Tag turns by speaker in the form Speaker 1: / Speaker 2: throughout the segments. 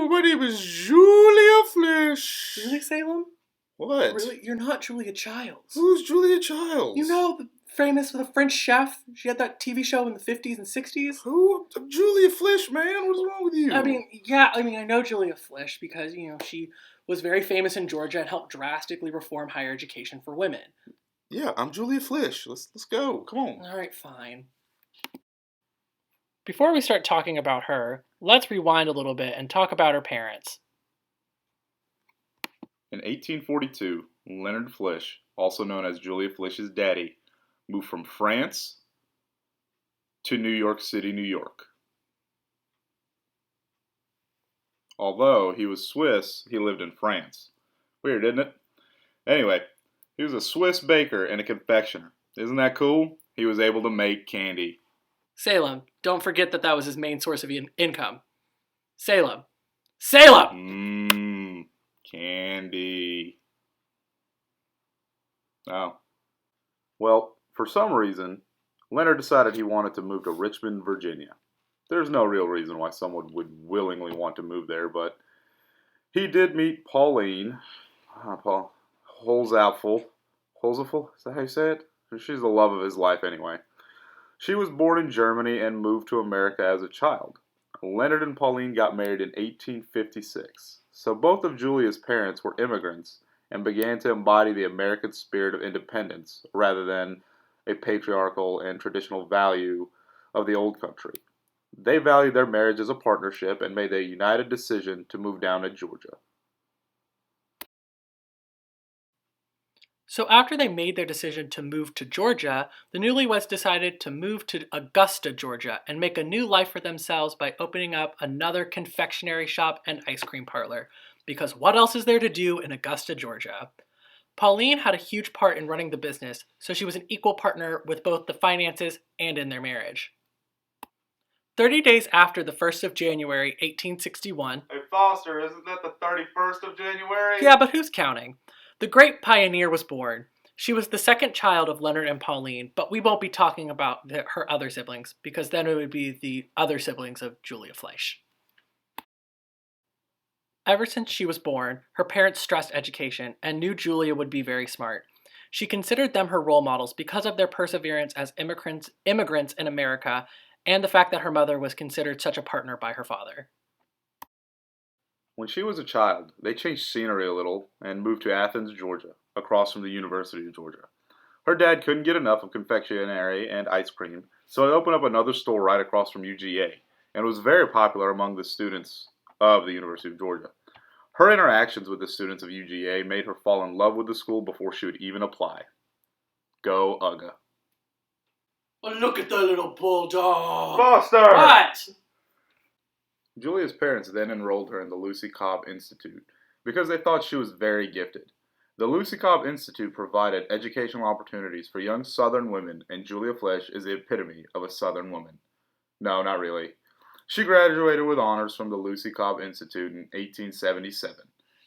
Speaker 1: Hello, my name is Julia Flisch.
Speaker 2: Really, Salem?
Speaker 1: What?
Speaker 2: Really? You're not Julia Childs.
Speaker 1: Who's Julia Childs?
Speaker 2: You know, the famous the French chef. She had that TV show in the 50s and 60s.
Speaker 1: Who? I'm Julia Flisch, man. What's wrong with you?
Speaker 2: I know Julia Flisch because, she was very famous in Georgia and helped drastically reform higher education for women.
Speaker 1: Yeah, I'm Julia Flisch. Let's go. Come on.
Speaker 2: All right, fine. Before we start talking about her, let's rewind a little bit and talk about her parents.
Speaker 3: In 1842, Leonard Flisch, also known as Julia Flisch's daddy, moved from France to New York City, New York. Although he was Swiss, he lived in France. Weird, isn't it? Anyway, he was a Swiss baker and a confectioner. Isn't that cool? He was able to make candy.
Speaker 2: Salem, don't forget that was his main source of income. Salem!
Speaker 3: Candy. Oh. Well, for some reason, Leonard decided he wanted to move to Richmond, Virginia. There's no real reason why someone would willingly want to move there, but he did meet Pauline. Holzapfel. Holzapfel? Is that how you say it? She's the love of his life anyway. She was born in Germany and moved to America as a child. Leonard and Pauline got married in 1856. So both of Julia's parents were immigrants and began to embody the American spirit of independence rather than a patriarchal and traditional value of the old country. They valued their marriage as a partnership and made a united decision to move down to Georgia.
Speaker 2: So after they made their decision to move to Georgia, the newlyweds decided to move to Augusta, Georgia, and make a new life for themselves by opening up another confectionery shop and ice cream parlor. Because what else is there to do in Augusta, Georgia? Pauline had a huge part in running the business, so she was an equal partner with both the finances and in their marriage. 30 days after the 1st of January, 1861...
Speaker 3: Hey Foster, isn't that the 31st of January?
Speaker 2: Yeah, but who's counting? The great pioneer was born. She was the second child of Leonard and Pauline, but we won't be talking about her other siblings, because then it would be the other siblings of Julia Flisch. Ever since she was born, her parents stressed education and knew Julia would be very smart. She considered them her role models because of their perseverance as immigrants in America and the fact that her mother was considered such a partner by her father.
Speaker 3: When she was a child, they changed scenery a little and moved to Athens, Georgia, across from the University of Georgia. Her dad couldn't get enough of confectionery and ice cream, so he opened up another store right across from UGA, and was very popular among the students of the University of Georgia. Her interactions with the students of UGA made her fall in love with the school before she would even apply. Go Ugga.
Speaker 2: Oh, look at the little bulldog!
Speaker 3: Foster!
Speaker 2: What?
Speaker 3: Julia's parents then enrolled her in the Lucy Cobb Institute because they thought she was very gifted. The Lucy Cobb Institute provided educational opportunities for young Southern women, and Julia Flisch is the epitome of a Southern woman. No, not really. She graduated with honors from the Lucy Cobb Institute in 1877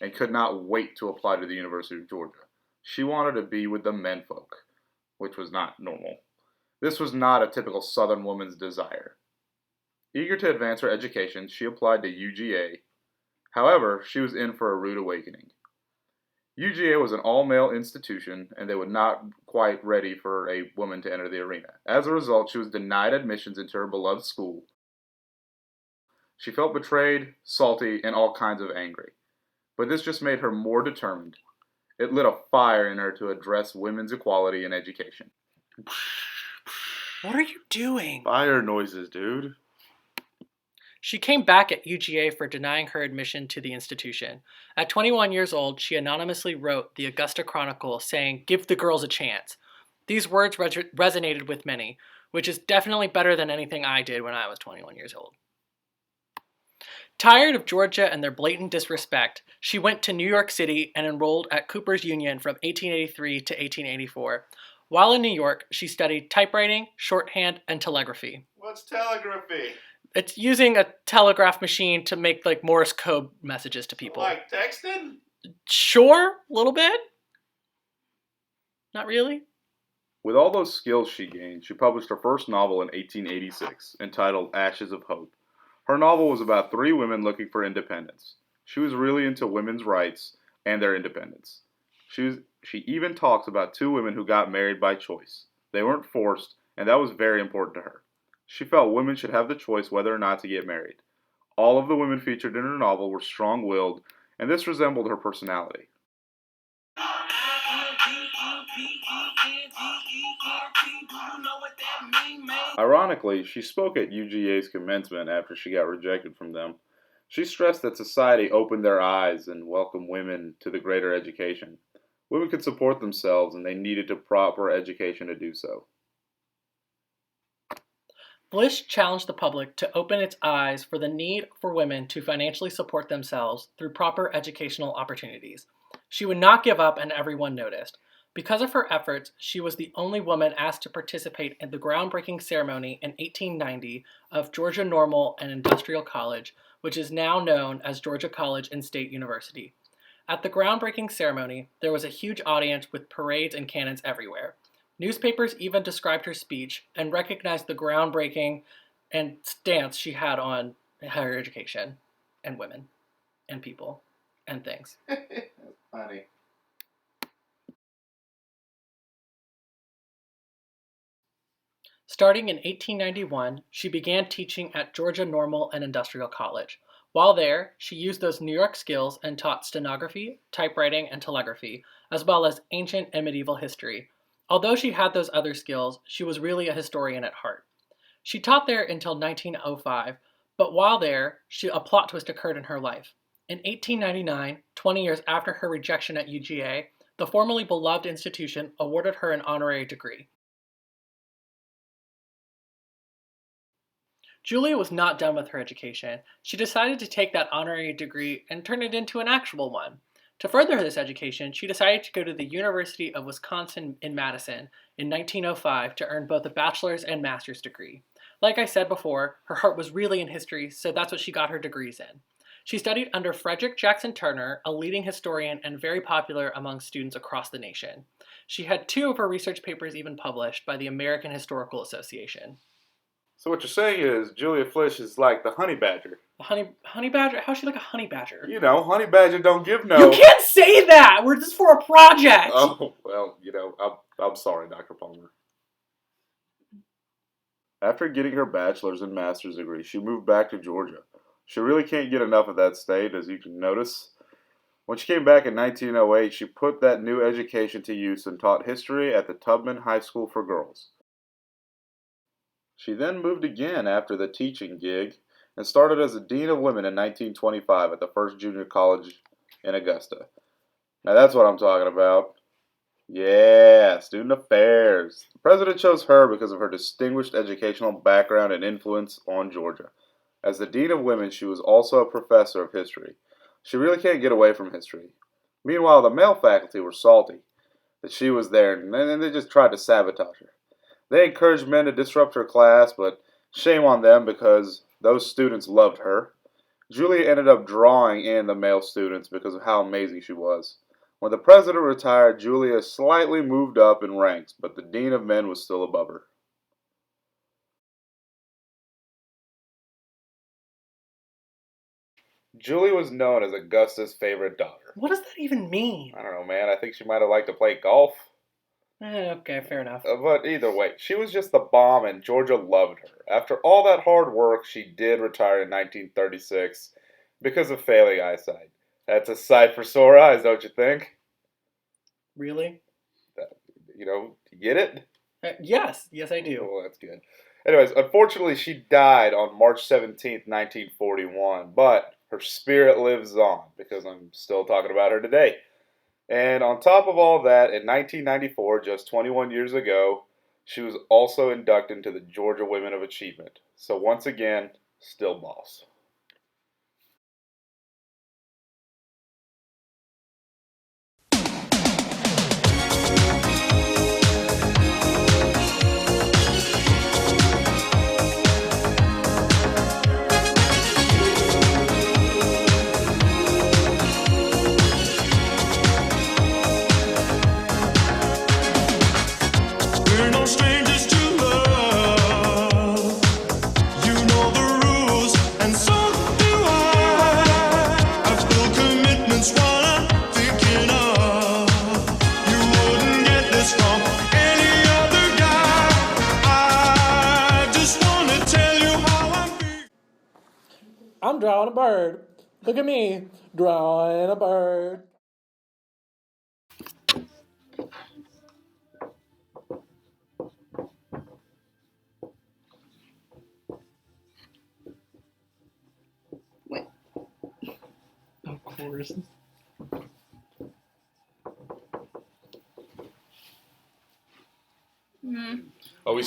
Speaker 3: and could not wait to apply to the University of Georgia. She wanted to be with the menfolk, which was not normal. This was not a typical Southern woman's desire. Eager to advance her education, she applied to UGA. However, she was in for a rude awakening. UGA was an all-male institution, and they were not quite ready for a woman to enter the arena. As a result, she was denied admissions into her beloved school. She felt betrayed, salty, and all kinds of angry. But this just made her more determined. It lit a fire in her to address women's equality in education.
Speaker 2: What are you doing?
Speaker 3: Fire noises, dude.
Speaker 2: She came back at UGA for denying her admission to the institution. At 21 years old, she anonymously wrote the Augusta Chronicle saying, "Give the girls a chance." These words resonated with many, which is definitely better than anything I did when I was 21 years old. Tired of Georgia and their blatant disrespect, she went to New York City and enrolled at Cooper's Union from 1883 to 1884. While in New York, she studied typewriting, shorthand, and telegraphy.
Speaker 3: What's telegraphy?
Speaker 2: It's using a telegraph machine to make like Morse code messages to people.
Speaker 3: Like texting?
Speaker 2: Sure, a little bit. Not really.
Speaker 3: With all those skills she gained, she published her first novel in 1886, entitled Ashes of Hope. Her novel was about three women looking for independence. She was really into women's rights and their independence. She even talks about two women who got married by choice. They weren't forced, and that was very important to her. She felt women should have the choice whether or not to get married. All of the women featured in her novel were strong-willed, and this resembled her personality. Ironically, she spoke at UGA's commencement after she got rejected from them. She stressed that society opened their eyes and welcomed women to the greater education. Women could support themselves and they needed a proper education to do so.
Speaker 2: Flisch challenged the public to open its eyes for the need for women to financially support themselves through proper educational opportunities. She would not give up and everyone noticed. Because of her efforts, she was the only woman asked to participate in the groundbreaking ceremony in 1890 of Georgia Normal and Industrial College, which is now known as Georgia College and State University. At the groundbreaking ceremony, there was a huge audience with parades and cannons everywhere. Newspapers even described her speech and recognized the groundbreaking and stance she had on higher education and women and people and things.
Speaker 1: That's funny.
Speaker 2: Starting in 1891, she began teaching at Georgia Normal and Industrial College. While there, she used those New York skills and taught stenography, typewriting, and telegraphy, as well as ancient and medieval history. Although she had those other skills, she was really a historian at heart. She taught there until 1905, but while there, a plot twist occurred in her life. In 1899, 20 years after her rejection at UGA, the formerly beloved institution awarded her an honorary degree. Julia was not done with her education. She decided to take that honorary degree and turn it into an actual one. To further this education, she decided to go to the University of Wisconsin in Madison in 1905 to earn both a bachelor's and master's degree. Like I said before, her heart was really in history, so that's what she got her degrees in. She studied under Frederick Jackson Turner, a leading historian and very popular among students across the nation. She had 2 of her research papers even published by the American Historical Association.
Speaker 3: So what you're saying is Julia Flisch is like the honey badger.
Speaker 2: The honey badger? How's she like a honey badger?
Speaker 3: You know, honey badger don't give no...
Speaker 2: You can't say that! We're just for a project!
Speaker 3: Oh, well, you know, I'm sorry, Dr. Palmer. After getting her bachelor's and master's degree, she moved back to Georgia. She really can't get enough of that state, as you can notice. When she came back in 1908, she put that new education to use and taught history at the Tubman High School for Girls. She then moved again after the teaching gig and started as a Dean of Women in 1925 at the First Junior College in Augusta. Now that's what I'm talking about. Yeah, student affairs. The president chose her because of her distinguished educational background and influence on Georgia. As the Dean of Women, she was also a professor of history. She really can't get away from history. Meanwhile, the male faculty were salty that she was there, and they just tried to sabotage her. They encouraged men to disrupt her class, but shame on them because those students loved her. Julia ended up drawing in the male students because of how amazing she was. When the president retired, Julia slightly moved up in ranks, but the Dean of Men was still above her. Julia was known as Augusta's favorite daughter.
Speaker 2: What does that even mean?
Speaker 3: I don't know, man. I think she might have liked to play golf.
Speaker 2: Okay, fair enough.
Speaker 3: But either way, she was just the bomb and Georgia loved her. After all that hard work, she did retire in 1936 because of failing eyesight. That's a sight for sore eyes, don't you think?
Speaker 2: Really?
Speaker 3: You get it?
Speaker 2: Yes, I do.
Speaker 3: Well, that's good. Anyways, unfortunately, she died on March 17th, 1941, but her spirit lives on because I'm still talking about her today. And on top of all that, in 1994, just 21 years ago, she was also inducted into the Georgia Women of Achievement. So once again, still boss.
Speaker 4: We're no strangers to love. You know the rules, and drawing a bird. Look at me, drawing a bird.
Speaker 2: Of course.
Speaker 1: Oh,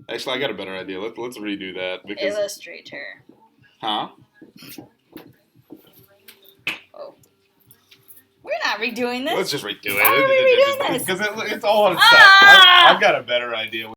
Speaker 1: Actually, I got a better idea. Let's redo that because.
Speaker 5: Illustrator.
Speaker 1: Huh?
Speaker 5: Oh. We're not redoing this.
Speaker 1: Let's just redo it.
Speaker 5: Why are we redoing this?
Speaker 1: Because it's all on itself.
Speaker 5: Ah!
Speaker 1: I've got a better idea.